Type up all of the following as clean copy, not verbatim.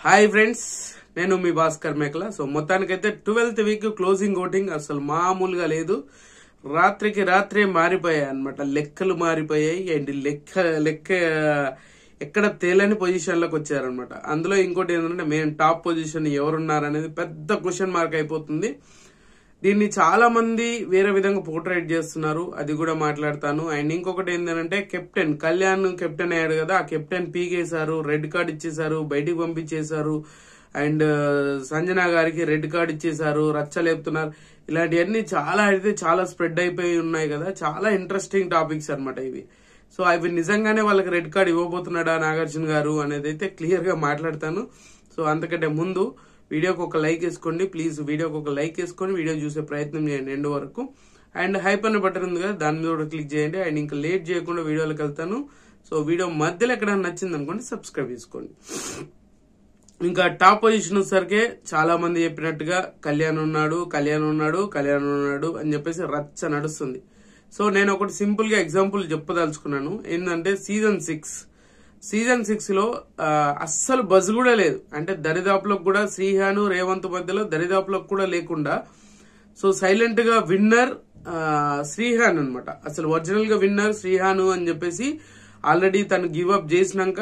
Hi friends, నేను మీ భాస్కర్ మేకల. So మొత్తానికైతే 12th వీక్ క్లోజింగ్ ఓటింగ్ అసలు మామూలుగా లేదు. రాత్రికి రాత్రే మారిపోయాయి అన్నమాట. లెక్కలు మారిపోయాయి అండ్ లెక్క ఎక్కడ తేలని పొజిషన్ లోకి వచ్చారనమాట. అందులో ఇంకోటి ఏంటంటే మెయిన్ టాప్ పొజిషన్ ఎవరున్నారనేది పెద్ద క్వశ్చన్ మార్క్ అయిపోతుంది. దీన్ని చాలా మంది వేరే విధంగా పోర్ట్రేట్ చేస్తున్నారు, అది కూడా మాట్లాడతాను. అండ్ ఇంకొకటి ఏంటంటే కెప్టెన్ కళ్యాణ్ కెప్టెన్ అయ్యాడు కదా, ఆ కెప్టెన్ పీకేశారు, రెడ్ కార్డ్ ఇచ్చేశారు, బయటికి పంపించేశారు. అండ్ సంజన గారికి రెడ్ కార్డ్ ఇచ్చేశారు, రచ్చలేపుతున్నారు. ఇలాంటివన్నీ చాలా స్ప్రెడ్ అయిపోయి ఉన్నాయి కదా. చాలా ఇంట్రెస్టింగ్ టాపిక్స్ అన్నమాట ఇవి. సో అవి నిజంగానే వాళ్ళకి రెడ్ కార్డ్ ఇవ్వబోతున్నాడా నాగార్జున గారు అనేది అయితే క్లియర్ గా మాట్లాడతాను. సో అంతకంటే ముందు వీడియోకి ఒక లైక్ వేసుకోండి ప్లీజ్. వీడియోకి ఒక లైక్ వేసుకొని వీడియో చూసే ప్రయత్నం చేయండి ఎండ్ వరకు. అండ్ హైప్ అనే బటన్ ఉంది కదా, దాని మీద కూడా క్లిక్ చేయండి. అండ్ ఇంకా లేట్ చేయకుండా వీడియోలోకి వెళ్తాను. సో వీడియో మధ్యలో ఎక్కడైనా నచ్చింది అనుకోండి, సబ్స్క్రైబ్ చేసుకోండి. ఇంకా టాప్ పొజిషన్ వచ్చేసరికి చాలా మంది చెప్పినట్టుగా కళ్యాణ్ ఉన్నాడు అని చెప్పేసి రచ్చ నడుస్తుంది. సో నేను ఒకటి సింపుల్ గా ఎగ్జాంపుల్ చెప్పదలుచుకున్నాను. ఏంటంటే సీజన్ 6 లో అస్సలు బజ్ కూడా లేదు. అంటే దరిదాపులకు కూడా శ్రీహాను రేవంత్ మధ్యలో దరిదాపులకు కూడా లేకుండా సో సైలెంట్ గా విన్నర్ శ్రీహాన్ అన్నమాట. అసలు ఒరిజినల్ గా విన్నర్ శ్రీహాను అని చెప్పేసి ఆల్రెడీ తను గివ్ అప్ చేసినాక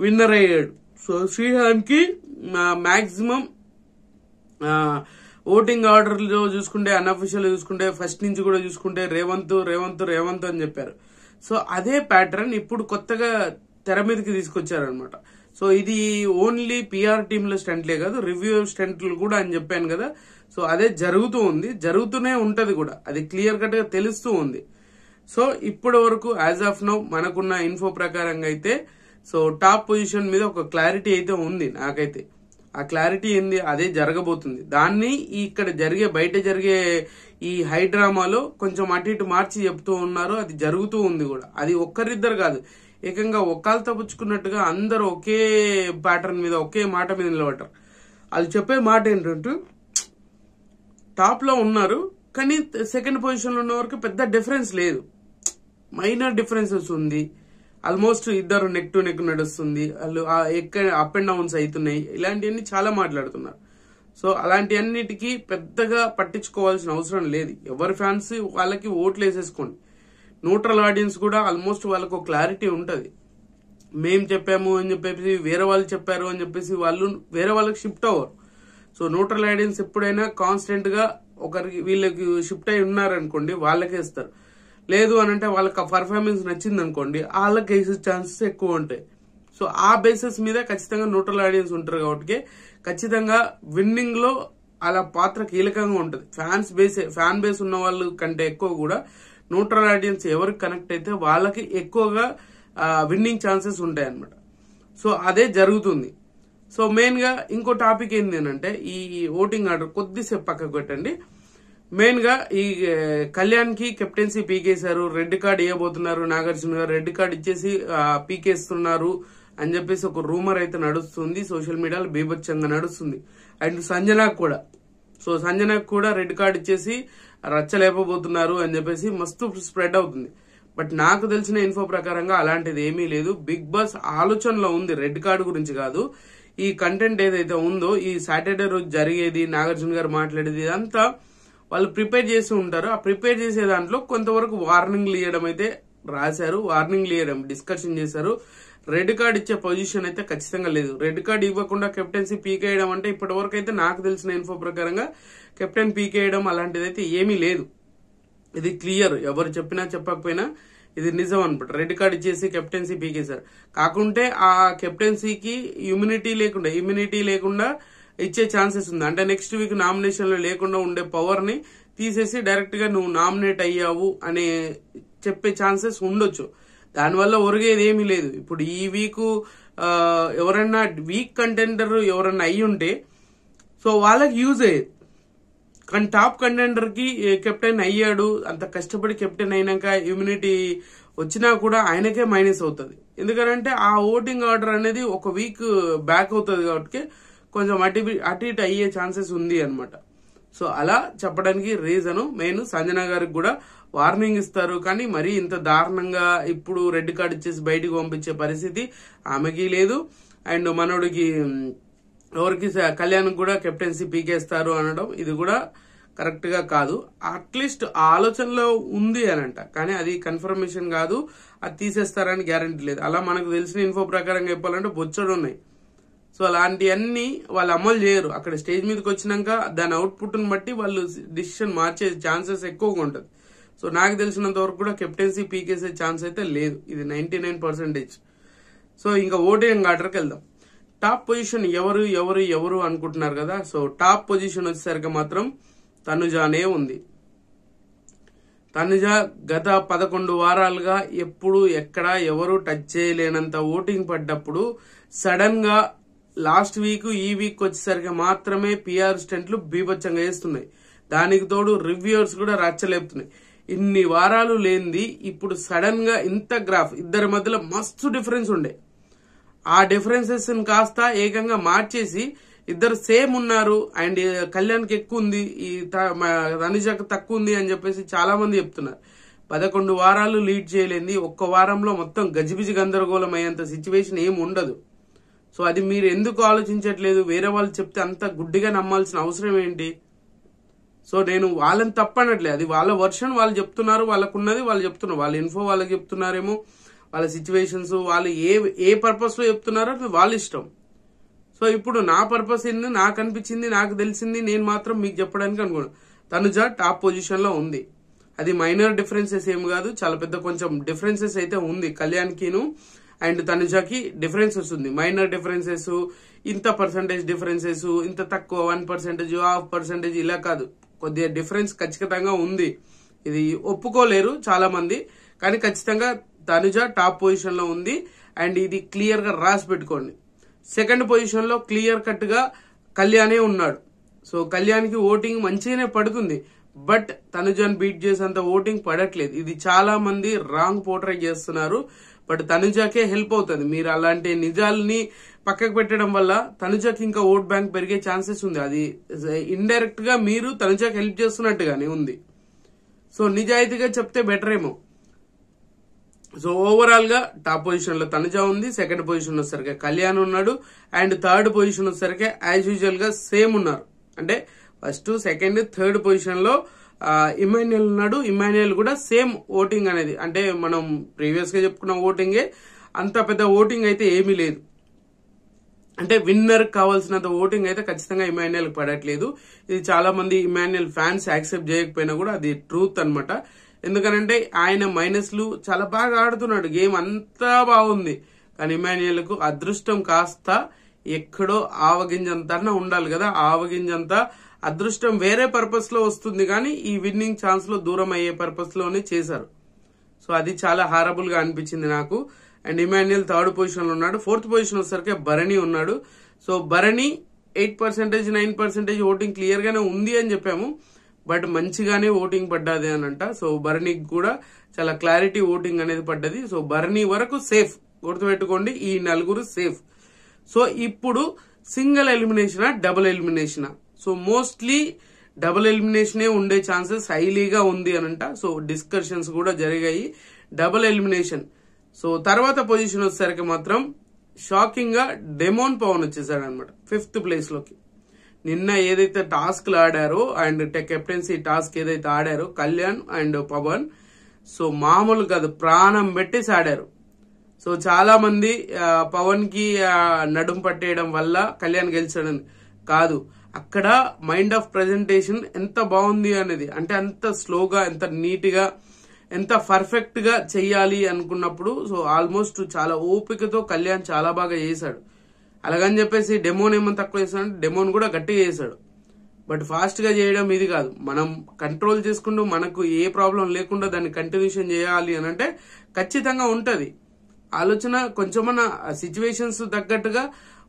విన్నర్ అయ్యాడు. సో శ్రీహాన్ కి మాక్సిమం ఓటింగ్ ఆర్డర్ లో చూసుకుంటే, అన్అఫిషియల్ చూసుకుంటే, ఫస్ట్ నుంచి కూడా చూసుకుంటే రేవంత్ అని చెప్పారు. సో అదే ప్యాటర్న్ ఇప్పుడు కొత్తగా తెర మీదకి తీసుకొచ్చారనమాట. సో ఇది ఓన్లీ పిఆర్ టీంల స్టంట్లే కాదు, రివ్యూ స్టంట్లు కూడా అని చెప్పాను కదా. సో అదే జరుగుతూనే ఉంటది కూడా, అది క్లియర్ కట్ గా తెలుస్తూ ఉంది. సో ఇప్పటి వరకు యాజ్ ఆఫ్ నౌ మనకున్న ఇన్ఫో ప్రకారంగా అయితే సో టాప్ పొజిషన్ మీద ఒక క్లారిటీ అయితే ఉంది నాకైతే. ఆ క్లారిటీ ఏంది, అదే జరగబోతుంది. దాన్ని ఇక్కడ బయట జరిగే ఈ హై డ్రామాలో కొంచెం అటు ఇటు మార్చి చెప్తూ ఉన్నారు. అది జరుగుతూ ఉంది కూడా. అది ఒక్కరిద్దరు కాదు, ఏకంగా ఒక్కళ్ళతో పుచ్చుకున్నట్టుగా అందరూ ఒకే ప్యాటర్న్ మీద ఒకే మాట మీద నిలబడ్డారు. వాళ్ళు చెప్పే మాట ఏంటంటే టాప్ లో ఉన్నారు కానీ సెకండ్ పొజిషన్ లో ఉన్న వరకు పెద్ద డిఫరెన్స్ లేదు, మైనర్ డిఫరెన్సెస్ ఉంది. ఆల్మోస్ట్ ఇద్దరు నెక్ టు నెక్ నడుస్తుంది, వాళ్ళు అప్ అండ్ డౌన్స్ అవుతున్నాయి. ఇలాంటివన్నీ చాలా మాట్లాడుతున్నారు. సో అలాంటి అన్నిటికీ పెద్దగా పట్టించుకోవాల్సిన అవసరం లేదు. ఎవరి ఫ్యాన్స్ వాళ్ళకి ఓట్లు వేసేసుకోండి. న్యూట్రల్ ఆడియన్స్ కూడా ఆల్మోస్ట్ వాళ్ళకు క్లారిటీ ఉంటది. మేం చెప్పాము అని చెప్పేసి వేరే వాళ్ళు చెప్పారు అని చెప్పేసి వాళ్ళు వేరే వాళ్ళకి షిఫ్ట్ అవ్వరు. సో న్యూట్రల్ ఆడియన్స్ ఎప్పుడైనా కాన్స్టెంట్ గా వీళ్ళకి షిఫ్ట్ అయి ఉన్నారనుకోండి, వాళ్ళకే ఇస్తారు. లేదు అని అంటే వాళ్ళకి ఆ పర్ఫార్మెన్స్ నచ్చింది అనుకోండి, వాళ్ళకి వేసే ఛాన్సెస్ ఎక్కువ ఉంటాయి. సో ఆ బేసిస్ మీద ఖచ్చితంగా న్యూట్రల్ ఆడియన్స్ ఉంటారు కాబట్టి ఖచ్చితంగా విన్నింగ్ లో అలా పాత్ర కీలకంగా ఉంటుంది. ఫ్యాన్ బేస్ ఉన్న వాళ్ళు కంటే ఎక్కువ కూడా న్యూట్రల్ ఆడియన్స్ ఎవరికి కనెక్ట్ అయితే వాళ్ళకి ఎక్కువగా విన్నింగ్ ఛాన్సెస్ ఉంటాయి అన్నమాట. సో అదే జరుగుతుంది. సో మెయిన్ గా ఇంకో టాపిక్ ఏంటి అంటే ఈ ఓటింగ్ ఆర్డర్ కొద్దిసేపు పక్కకు పెట్టండి. మెయిన్ గా ఈ కళ్యాణ్ కి కెప్టెన్సీ పీకేశారు, రెడ్ కార్డ్ ఇవ్వబోతున్నారు. నాగార్జున గారు రెడ్ కార్డ్ ఇచ్చేసి పీకేస్తున్నారు అని చెప్పేసి ఒక రూమర్ అయితే నడుస్తుంది సోషల్ మీడియాలో, బీభత్సంగా నడుస్తుంది. అండ్ సంజనకు కూడా రెడ్ కార్డ్ ఇచ్చేసి రచ్చలేపబోతున్నారు అని చెప్పేసి మస్తు స్ప్రెడ్ అవుతుంది. బట్ నాకు తెలిసిన ఇన్ఫో ప్రకారంగా అలాంటిది ఏమీ లేదు. బిగ్ బాస్ ఆలోచనలో ఉంది రెడ్ కార్డు గురించి కాదు. ఈ కంటెంట్ ఏదైతే ఉందో ఈ సాటర్డే రోజు జరిగేది, నాగార్జున గారు మాట్లాడేది, ఇదంతా వాళ్ళు ప్రిపేర్ చేసి ఉంటారు. ఆ ప్రిపేర్ చేసే దాంట్లో కొంతవరకు వార్నింగ్లు ఇవ్వడం అయితే రాశారు, డిస్కషన్ చేశారు. రెడ్ కార్డ్ ఇచ్చే పొజిషన్ అయితే ఖచ్చితంగా లేదు. రెడ్ కార్డ్ ఇవ్వకుండా కెప్టెన్సీ పీకేయడం అంటే ఇప్పటి వరకు అయితే నాకు తెలిసిన ఇన్ఫో ప్రకారంగా కెప్టెన్ పీకేయడం అలాంటిది అయితే ఏమీ లేదు. ఇది క్లియర్, ఎవరు చెప్పినా చెప్పకపోయినా ఇది నిజం అనమాట. రెడ్ కార్డ్ ఇచ్చేసి కెప్టెన్సీ పీకేశారు. కాకుంటే ఆ కెప్టెన్సీకి ఇమ్యూనిటీ లేకుండా ఇచ్చే ఛాన్సెస్ ఉంది. అంటే నెక్స్ట్ వీక్ నామినేషన్ లో లేకుండా ఉండే పవర్ ని తీసేసి డైరెక్ట్ గా నువ్వు నామినేట్ అయ్యావు అనే చెప్పే ఛాన్సెస్ ఉండొచ్చు. దానివల్ల ఒరిగేది ఏమీ లేదు. ఇప్పుడు ఈ వీక్ ఎవరన్నా వీక్ కంటెండర్ ఎవరన్నా అయ్యి ఉంటే సో వాళ్ళకి యూజ్ అయ్యేది. కానీ టాప్ కంటెండర్ కి కెప్టెన్ అయ్యాడు, అంత కష్టపడి కెప్టెన్ అయినాక ఇమ్యూనిటీ వచ్చినా కూడా ఆయనకే మైనస్ అవుతుంది. ఎందుకంటే ఆ ఓటింగ్ ఆర్డర్ అనేది ఒక వీక్ బ్యాక్ అవుతుంది కాబట్టి కొంచెం అటు ఇటు అయ్యే ఛాన్సెస్ ఉంది అనమాట. సో అలా చెప్పడానికి రీజన్ మెయిన్. సంజన గారికి కూడా వార్నింగ్ ఇస్తారు కానీ మరీ ఇంత దారుణంగా ఇప్పుడు రెడ్ కార్డ్ ఇచ్చేసి బయటకు పంపించే పరిస్థితి ఆమెకి లేదు. అండ్ మనోడికి ఎవరికి కళ్యాణ్ కూడా కెప్టెన్సీ పీకేస్తారు అనడం ఇది కూడా కరెక్ట్ గా కాదు. అట్లీస్ట్ ఆ ఆలోచనలో ఉంది అనంట, కానీ అది కన్ఫర్మేషన్ కాదు, అది తీసేస్తారని గ్యారంటీ లేదు. అలా మనకు తెలిసిన ఇన్ఫో ప్రకారంగా చెప్పాలంటే బొచ్చడు ఉన్నాయి. సో అలాంటివన్నీ వాళ్ళు అమలు చేయరు. అక్కడ స్టేజ్ మీదకి వచ్చినాక దాని అవుట్పుట్ ని బట్టి వాళ్ళు డిసిషన్ మార్చే ఛాన్సెస్ ఎక్కువగా ఉంటుంది. సో నాకు తెలిసినంత వరకు కూడా కెప్టెన్సీ పీకేసే ఛాన్స్ అయితే లేదు, ఇది 99%. సో ఇంకా ఓటింగ్ ఆర్డర్కి వెళ్దాం. టాప్ పొజిషన్ ఎవరు ఎవరు ఎవరు అనుకుంటున్నారు కదా. సో టాప్ పొజిషన్ వచ్చేసరికి మాత్రం తనుజానే ఉంది. తనుజ గత 11 వారాలుగా ఎప్పుడు ఎక్కడ ఎవరు టచ్ చేయలేనంత ఓటింగ్ పడ్డప్పుడు సడన్ గా లాస్ట్ వీక్ ఈ వీక్ వచ్చేసరికి మాత్రమే పిఆర్ స్టెంట్లు బీభత్సంగా వేస్తున్నాయి. దానికి తోడు రివ్యూవర్స్ కూడా రచ్చలేపుతున్నాయి. ఇన్ని వారాలు లేనిది ఇప్పుడు సడన్ గా ఇంత గ్రాఫ్, ఇద్దరి మధ్యలో మస్తు డిఫరెన్స్ ఉండే, ఆ డిఫరెన్సెస్ కాస్త ఏకంగా మార్చేసి ఇద్దరు సేమ్ ఉన్నారు అండ్ కళ్యాణ్కి ఎక్కువ ఉంది, ఈ తనుజకు తక్కువ ఉంది అని చెప్పేసి చాలా మంది చెప్తున్నారు. 11 వారాలు లీడ్ చేయలేంది ఒక్క వారంలో మొత్తం గజిబిజి గందరగోళం అయ్యేంత సిచ్యువేషన్ ఏమి ఉండదు. సో అది మీరు ఎందుకు ఆలోచించట్లేదు? వేరే వాళ్ళు చెప్తే అంత గుడ్డిగా నమ్మాల్సిన అవసరం ఏంటి? సో నేను వాళ్ళని తప్పనట్లేదు, అది వాళ్ళ వర్షన్ వాళ్ళు చెప్తున్నారు, వాళ్ళకున్నది వాళ్ళు చెప్తున్నారు, వాళ్ళ ఇన్ఫో వాళ్ళకి చెప్తున్నారేమో, వాళ్ళ సిచ్యువేషన్స్ వాళ్ళు ఏ పర్పస్ లో చెప్తున్నారో అది వాళ్ళ ఇష్టం. సో ఇప్పుడు నా పర్పస్ ఏంది, నాకు అనిపించింది, నాకు తెలిసింది నేను మాత్రం మీకు చెప్పడానికి అనుకున్నాను. తనుజ టాప్ పొజిషన్ లో ఉంది. అది మైనర్ డిఫరెన్సెస్ ఏమి కాదు, చాలా పెద్ద కొంచెం డిఫరెన్సెస్ అయితే ఉంది. కళ్యాణ్కిను అండ్ తనుజకి డిఫరెన్సెస్ ఉంది, మైనర్ డిఫరెన్సెస్, ఇంత పర్సంటేజ్ డిఫరెన్సెస్, ఇంత తక్కువ 1%, 0.5% ఇలా కాదు, కొద్దిగా డిఫరెన్స్ ఖచ్చితంగా ఉంది. ఇది ఒప్పుకోలేరు చాలా మంది, కానీ ఖచ్చితంగా తనుజ టాప్ పొజిషన్ లో ఉంది. అండ్ ఇది క్లియర్ గా రాసి పెట్టుకోండి. సెకండ్ పొజిషన్ లో క్లియర్ కట్ గా కళ్యాణే ఉన్నాడు. సో కళ్యాణ్కి ఓటింగ్ మంచిగానే పడుతుంది, బట్ తనుజను బీట్ చేసేంత ఓటింగ్ పడట్లేదు. ఇది చాలా మంది రాంగ్ పోర్ట్రే చేస్తున్నారు, బట్ తనుజకే హెల్ప్ అవుతుంది. మీరు అలాంటి నిజాలని పక్కకు పెట్టడం వల్ల తనుజకి ఇంకా ఓట్ బ్యాంక్ పెరిగే ఛాన్సెస్ ఉంది. అది ఇండైరెక్ట్ గా మీరు తనుజకి హెల్ప్ చేస్తున్నట్టుగానే ఉంది. సో నిజాయితీగా చెప్తే బెటర్ ఏమో. సో ఓవరాల్ గా టాప్ పొజిషన్ లో తనుజ ఉంది, సెకండ్ పొజిషన్ వచ్చేసరికి కళ్యాణ్ ఉన్నాడు, అండ్ థర్డ్ పొజిషన్ వచ్చేసరికి యాజ్ యూజువల్ గా సేమ్ ఉన్నారు. అంటే ఫస్ట్ సెకండ్ థర్డ్ పొజిషన్ లో ఇమాన్యుయల్ ఉన్నాడు. ఇమాన్యుయల్ కూడా సేమ్ ఓటింగ్ అనేది, అంటే మనం ప్రీవియస్ గా చెప్పుకున్న ఓటింగే, అంత పెద్ద ఓటింగ్ అయితే ఏమీ లేదు. అంటే విన్నర్ కావాల్సినంత ఓటింగ్ అయితే ఖచ్చితంగా ఇమాన్యుయల్ పడట్లేదు. ఇది చాలా మంది ఇమాన్యుయల్ ఫ్యాన్స్ యాక్సెప్ట్ చేయకపోయినా కూడా అది ట్రూత్ అన్నమాట. ఎందుకనంటే ఆయన మైనస్లు చాలా బాగా ఆడుతున్నాడు, గేమ్ అంతా బాగుంది, కానీ ఇమాన్యుయల్ కు అదృష్టం కాస్త ఎక్కడో ఆవగింజంతా ఉండాలి కదా, ఆవగింజంతా అదృష్టం వేరే పర్పస్ లో వస్తుంది, కానీ ఈ విన్నింగ్ ఛాన్స్ లో దూరం అయ్యే పర్పస్ లోనే చేశారు. సో అది చాలా హారబుల్ గా అనిపించింది నాకు. అండ్ ఇమాన్యుయల్ థర్డ్ పొజిషన్ లో ఉన్నాడు. ఫోర్త్ పొజిషన్ వచ్చేసరికి భరణి ఉన్నాడు. సో భరణి 8%, 9% ఓటింగ్ క్లియర్ గానే ఉంది అని చెప్పాము, బట్ మంచిగానే ఓటింగ్ పడ్డది అని అంట. సో భరణికి కూడా చాలా క్లారిటీ ఓటింగ్ అనేది పడ్డది. సో భరణి వరకు సేఫ్, గుర్తుపెట్టుకోండి, ఈ నలుగురు సేఫ్. సో ఇప్పుడు సింగిల్ ఎలిమినేషనా డబుల్ ఎలిమినేషనా? సో మోస్ట్లీ డబుల్ ఎలిమినేషనే ఉండే ఛాన్సెస్ హైలీగా ఉంది అనంట. సో డిస్కషన్స్ కూడా జరిగాయి డబుల్ ఎలిమినేషన్. సో తర్వాత పొజిషన్ వచ్చేసరికి మాత్రం షాకింగ్ గా డెమోన్ పవన్ వచ్చేసాడు అనమాట 5th ప్లేస్ లోకి. నిన్న ఏదైతే టాస్క్లు ఆడారో అండ్ కెప్టెన్సీ టాస్క్ ఏదైతే ఆడారో కళ్యాణ్ అండ్ పవన్, సో మామూలు కాదు, ప్రాణం పెట్టేసి ఆడారు. సో చాలా మంది పవన్ కి నడుం పట్టేయడం వల్ల కళ్యాణ్ గెలిచాడని కాదు, అక్కడ మైండ్ ఆఫ్ ప్రెజెంటేషన్ ఎంత బాగుంది అనేది, అంటే అంత స్లోగా, ఎంత నీట్ గా, ఎంత పర్ఫెక్ట్ గా చెయ్యాలి అనుకున్నప్పుడు, సో ఆల్మోస్ట్ చాలా ఓపికతో కళ్యాణ్ చాలా బాగా చేశాడు. అలాగని చెప్పేసి డెమోన్ ఏమో తక్కువ చేశాడు, డెమోన్ కూడా గట్టిగా చేశాడు. బట్ ఫాస్ట్ గా చేయడం ఇది కాదు, మనం కంట్రోల్ చేసుకుంటూ మనకు ఏ ప్రాబ్లం లేకుండా దాన్ని కంటిన్యూషన్ చేయాలి అని అంటే ఖచ్చితంగా ఉంటది. ఆలోచన కొంచెమన్నా సిచ్యువేషన్స్ తగ్గట్టుగా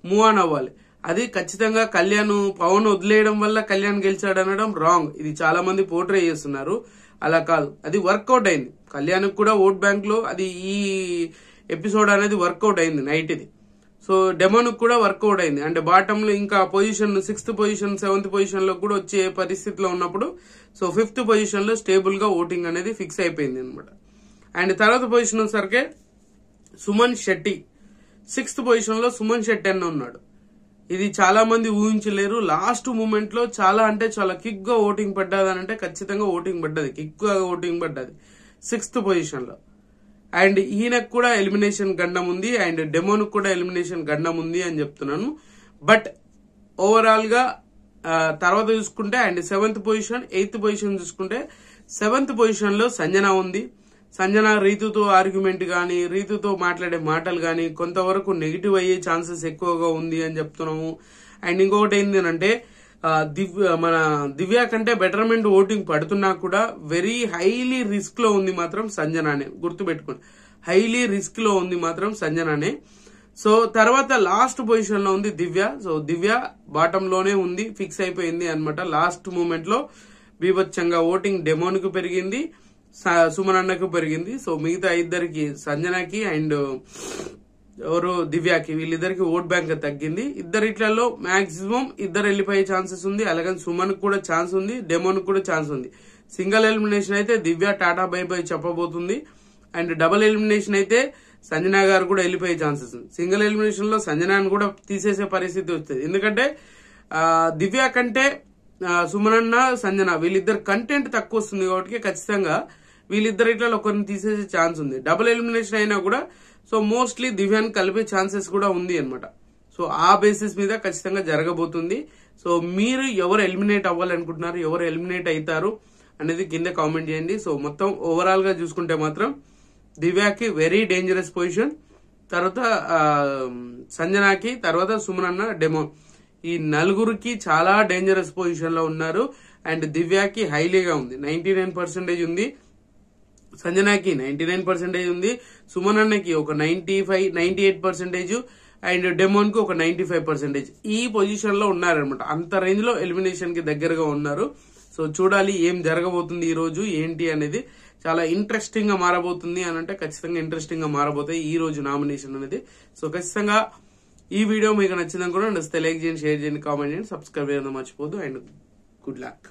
మూవ్ ఆన్ అవ్వాలి. అది ఖచ్చితంగా కళ్యాణ్ పవన్ వదిలేయడం వల్ల కళ్యాణ్ గెలిచాడు అనడం రాంగ్. ఇది చాలా మంది పోర్ట్రే చేస్తున్నారు, అలా కాదు, అది వర్కౌట్ అయింది. కళ్యాణ్ కూడా ఓట్ బ్యాంక్ లో అది ఈ ఎపిసోడ్ అనేది వర్కౌట్ అయింది నైట్ ఇది. సో డెమోన్ కూడా వర్కౌట్ అయింది. అంటే బాటమ్ లో ఇంకా position 6th position 7th position లో కూడా వచ్చే పరిస్థితిలో ఉన్నప్పుడు, సో 5th పొజిషన్ లో స్టేబుల్ గా ఓటింగ్ అనేది ఫిక్స్ అయిపోయింది అనమాట. అండ్ తర్వాత పొజిషన్ వచ్చేసరికి సుమన్ శెట్టి 6th పొజిషన్ లో సుమన్ శెట్టి అన్న ఉన్నాడు. ఇది చాలా మంది ఊహించలేరు. లాస్ట్ మూమెంట్ లో చాలా అంటే చాలా క్విక్ గా ఓటింగ్ పడ్డదనంటే ఖచ్చితంగా ఓటింగ్ పడ్డది, క్విక్ గా ఓటింగ్ పడ్డది 6th పొజిషన్ లో. అండ్ ఈయనకు కూడా ఎలిమినేషన్ గండం ఉంది, అండ్ డెమోన్ కూడా ఎలిమినేషన్ గండం ఉంది అని చెప్తున్నాను. బట్ ఓవరాల్ గా తర్వాత చూసుకుంటే and 7th position 8th position చూసుకుంటే 7th పొజిషన్ లో సంజన ఉంది. సంజన రీతుతో ఆర్గ్యుమెంట్ గానీ, రీతుతో మాట్లాడే మాటలు గానీ కొంతవరకు నెగిటివ్ అయ్యే ఛాన్సెస్ ఎక్కువగా ఉంది అని చెప్తున్నాము. అండ్ ఇంకొకటి ఏంటంటే మన దివ్య కంటే బెటర్మెంట్ ఓటింగ్ పడుతున్నా కూడా వెరీ హైలీ రిస్క్ లో ఉంది మాత్రం సంజనానే, గుర్తుపెట్టుకోండి. హైలీ రిస్క్ లో ఉంది మాత్రం సంజనానే. సో తర్వాత లాస్ట్ పొజిషన్ లో ఉంది దివ్య. సో దివ్య బాటమ్ లోనే ఉంది, ఫిక్స్ అయిపోయింది అన్నమాట. లాస్ట్ మూమెంట్ లో బీభత్సంగా ఓటింగ్ డెమోన్ కు పెరిగింది, సుమన్ అన్నకు పెరిగింది. సో మిగతా ఇద్దరికి సంజనకి అండ్ ఎవరు దివ్యకి, వీళ్ళిద్దరికి ఓట్ బ్యాంక్ తగ్గింది. ఇట్లలో మాక్సిమం ఇద్దరు వెళ్ళిపోయే ఛాన్సెస్ ఉంది. అలాగే సుమన్ కూడా ఛాన్స్ ఉంది, డెమోన్ కూడా ఛాన్స్ ఉంది. సింగిల్ ఎలిమినేషన్ అయితే దివ్య టాటా బై బై చెప్పబోతుంది. అండ్ డబుల్ ఎలిమినేషన్ అయితే సంజన గారు కూడా వెళ్ళిపోయే ఛాన్సెస్ ఉంది. సింగిల్ ఎలిమినేషన్ లో సంజనాన్ని కూడా తీసేసే పరిస్థితి వస్తుంది. ఎందుకంటే దివ్య కంటే సుమనన్న సంజన వీళ్ళిద్దరు కంటెంట్ తక్కువ వస్తుంది కాబట్టి ఖచ్చితంగా వీళ్ళిద్దరిట్లో ఒకరిని తీసేసే ఛాన్స్ ఉంది. డబుల్ ఎలిమినేషన్ అయినా కూడా సో మోస్ట్లీ దివ్యాన్ని కలిపే ఛాన్సెస్ కూడా ఉంది అనమాట. సో ఆ బేసిస్ మీద ఖచ్చితంగా జరగబోతుంది. సో మీరు ఎవరు ఎలిమినేట్ అవ్వాలనుకుంటున్నారు, ఎవరు ఎలిమినేట్ అవుతారు అనేది కింద కామెంట్ చేయండి. సో మొత్తం ఓవరాల్ గా చూసుకుంటే మాత్రం దివ్యాకి వెరీ డేంజరస్ పొజిషన్, తర్వాత సంజనాకి, తర్వాత సుమన్ అన్న, డెమో, ఈ నలుగురికి చాలా డేంజరస్ పొజిషన్ లో ఉన్నారు. అండ్ దివ్యాకి హైలీగా ఉంది, 99% ఉంది, సంజనాకి 99% ఉంది, సుమన్ అన్నకి ఒక 98% అండ్ డెమోన్ కి ఒక 95% ఈ పొజిషన్ లో ఉన్నారనమాట. అంత రేంజ్ లో ఎలిమినేషన్ కి దగ్గరగా ఉన్నారు. సో చూడాలి ఏం జరగబోతుంది ఈ రోజు ఏంటి అనేది. చాలా ఇంట్రెస్టింగ్ గా మారబోతుంది అని అంటే ఖచ్చితంగా ఇంట్రెస్టింగ్ గా మారబోతాయి ఈ రోజు నామినేషన్ అనేది. సో ఖచ్చితంగా ఈ వీడియో మీకు నచ్చిందని కూడా నచ్చితే లైక్ చేయండి, షేర్ చేయండి, కామెంట్ చేయండి, సబ్స్క్రైబ్ చేయడం మర్చిపోద్దు. And good luck.